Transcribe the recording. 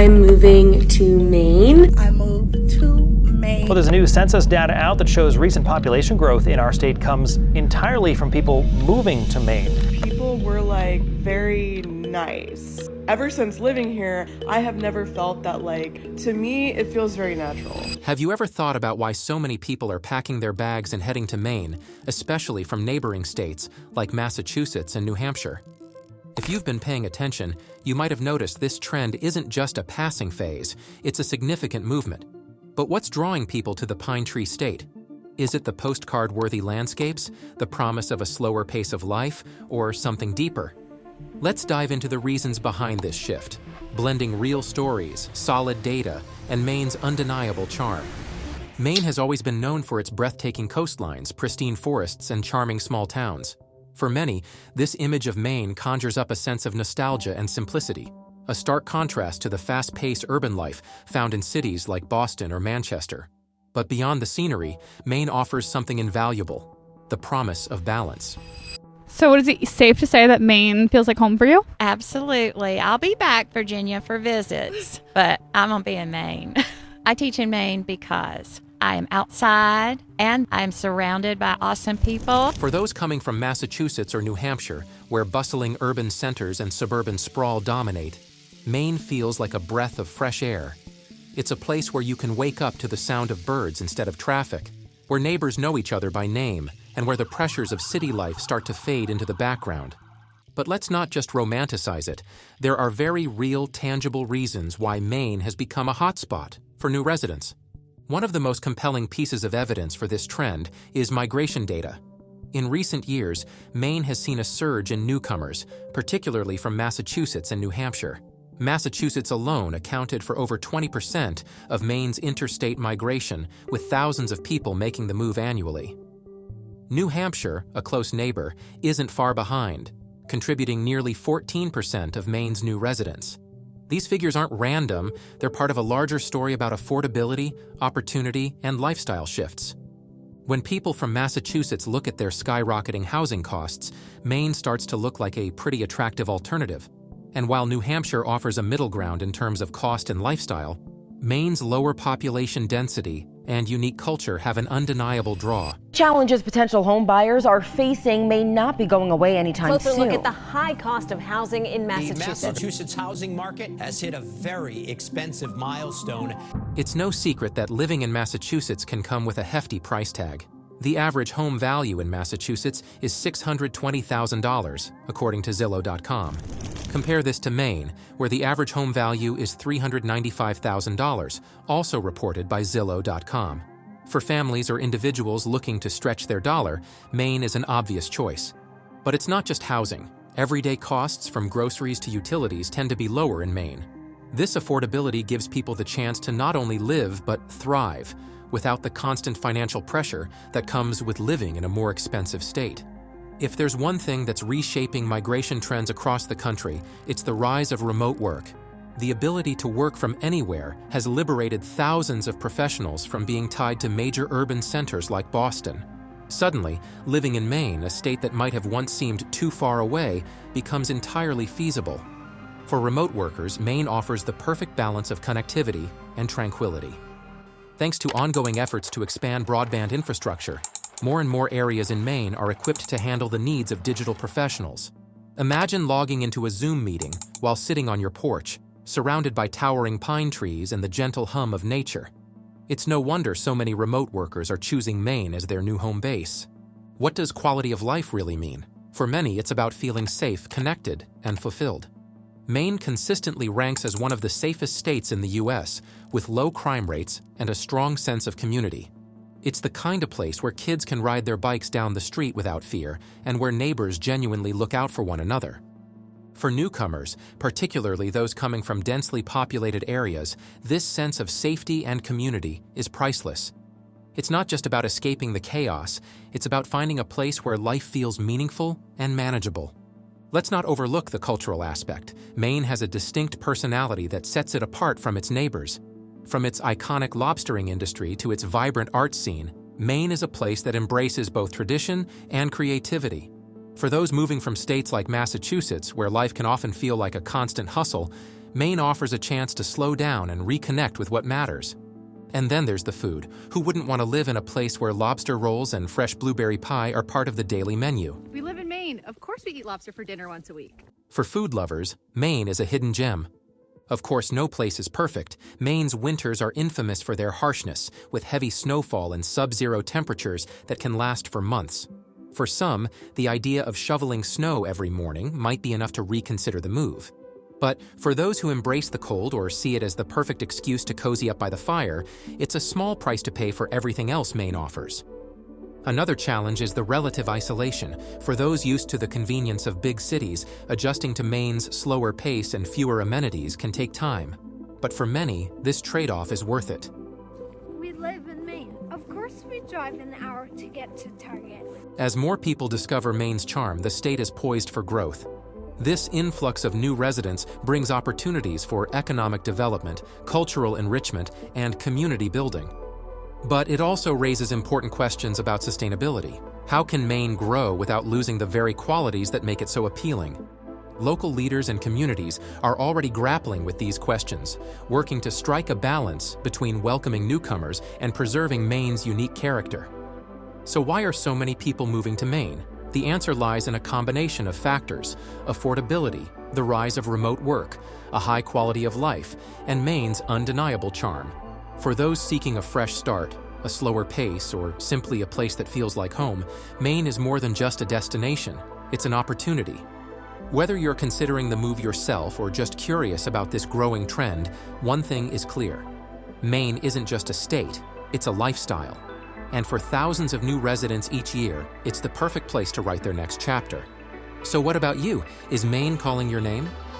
I'm moving to Maine. I moved to Maine. Well, there's new census data out that shows recent population growth in our state comes entirely from people moving to Maine. People were very nice. Ever since living here, I have never felt that to me, it feels very natural. Have you ever thought about why so many people are packing their bags and heading to Maine, especially from neighboring states like Massachusetts and New Hampshire? If you've been paying attention, you might have noticed this trend isn't just a passing phase, it's a significant movement. But what's drawing people to the Pine Tree State? Is it the postcard-worthy landscapes, the promise of a slower pace of life, or something deeper? Let's dive into the reasons behind this shift, blending real stories, solid data, and Maine's undeniable charm. Maine has always been known for its breathtaking coastlines, pristine forests, and charming small towns. For many, this image of Maine conjures up a sense of nostalgia and simplicity, a stark contrast to the fast-paced urban life found in cities like Boston or Manchester. But beyond the scenery, Maine offers something invaluable, the promise of balance. So is it safe to say that Maine feels like home for you? Absolutely. I'll be back, Virginia, for visits, but I'm going to be in Maine. I teach in Maine because I am outside and I'm surrounded by awesome people. For those coming from Massachusetts or New Hampshire, where bustling urban centers and suburban sprawl dominate, Maine feels like a breath of fresh air. It's a place where you can wake up to the sound of birds instead of traffic, where neighbors know each other by name, and where the pressures of city life start to fade into the background. But let's not just romanticize it. There are very real, tangible reasons why Maine has become a hotspot for new residents. One of the most compelling pieces of evidence for this trend is migration data. In recent years, Maine has seen a surge in newcomers, particularly from Massachusetts and New Hampshire. Massachusetts alone accounted for over 20% of Maine's interstate migration, with thousands of people making the move annually. New Hampshire, a close neighbor, isn't far behind, contributing nearly 14% of Maine's new residents. These figures aren't random, they're part of a larger story about affordability, opportunity, and lifestyle shifts. When people from Massachusetts look at their skyrocketing housing costs, Maine starts to look like a pretty attractive alternative. And while New Hampshire offers a middle ground in terms of cost and lifestyle, Maine's lower population density and unique culture have an undeniable draw. Challenges potential home buyers are facing may not be going away anytime soon. Closer look at the high cost of housing in Massachusetts. The Massachusetts housing market has hit a very expensive milestone. It's no secret that living in Massachusetts can come with a hefty price tag. The average home value in Massachusetts is $620,000, according to Zillow.com. Compare this to Maine, where the average home value is $395,000, also reported by Zillow.com. For families or individuals looking to stretch their dollar, Maine is an obvious choice. But it's not just housing. Everyday costs from groceries to utilities tend to be lower in Maine. This affordability gives people the chance to not only live but thrive, without the constant financial pressure that comes with living in a more expensive state. If there's one thing that's reshaping migration trends across the country, it's the rise of remote work. The ability to work from anywhere has liberated thousands of professionals from being tied to major urban centers like Boston. Suddenly, living in Maine, a state that might have once seemed too far away, becomes entirely feasible. For remote workers, Maine offers the perfect balance of connectivity and tranquility. Thanks to ongoing efforts to expand broadband infrastructure, more and more areas in Maine are equipped to handle the needs of digital professionals. Imagine logging into a Zoom meeting while sitting on your porch, surrounded by towering pine trees and the gentle hum of nature. It's no wonder so many remote workers are choosing Maine as their new home base. What does quality of life really mean? For many, it's about feeling safe, connected, and fulfilled. Maine consistently ranks as one of the safest states in the U.S., with low crime rates and a strong sense of community. It's the kind of place where kids can ride their bikes down the street without fear, and where neighbors genuinely look out for one another. For newcomers, particularly those coming from densely populated areas, this sense of safety and community is priceless. It's not just about escaping the chaos, it's about finding a place where life feels meaningful and manageable. Let's not overlook the cultural aspect. Maine has a distinct personality that sets it apart from its neighbors. From its iconic lobstering industry to its vibrant art scene, Maine is a place that embraces both tradition and creativity. For those moving from states like Massachusetts, where life can often feel like a constant hustle, Maine offers a chance to slow down and reconnect with what matters. And then there's the food. Who wouldn't want to live in a place where lobster rolls and fresh blueberry pie are part of the daily menu? We live in Maine. Of course we eat lobster for dinner once a week. For food lovers, Maine is a hidden gem. Of course, no place is perfect. Maine's winters are infamous for their harshness, with heavy snowfall and sub-zero temperatures that can last for months. For some, the idea of shoveling snow every morning might be enough to reconsider the move. But for those who embrace the cold or see it as the perfect excuse to cozy up by the fire, it's a small price to pay for everything else Maine offers. Another challenge is the relative isolation. For those used to the convenience of big cities, adjusting to Maine's slower pace and fewer amenities can take time. But for many, this trade-off is worth it. We live in Maine. Of course we drive an hour to get to Target. As more people discover Maine's charm, the state is poised for growth. This influx of new residents brings opportunities for economic development, cultural enrichment, and community building. But it also raises important questions about sustainability. How can Maine grow without losing the very qualities that make it so appealing? Local leaders and communities are already grappling with these questions, working to strike a balance between welcoming newcomers and preserving Maine's unique character. So why are so many people moving to Maine? The answer lies in a combination of factors: affordability, the rise of remote work, a high quality of life, and Maine's undeniable charm. For those seeking a fresh start, a slower pace, or simply a place that feels like home, Maine is more than just a destination. It's an opportunity. Whether you're considering the move yourself or just curious about this growing trend, one thing is clear. Maine isn't just a state, it's a lifestyle. And for thousands of new residents each year, it's the perfect place to write their next chapter. So what about you? Is Maine calling your name?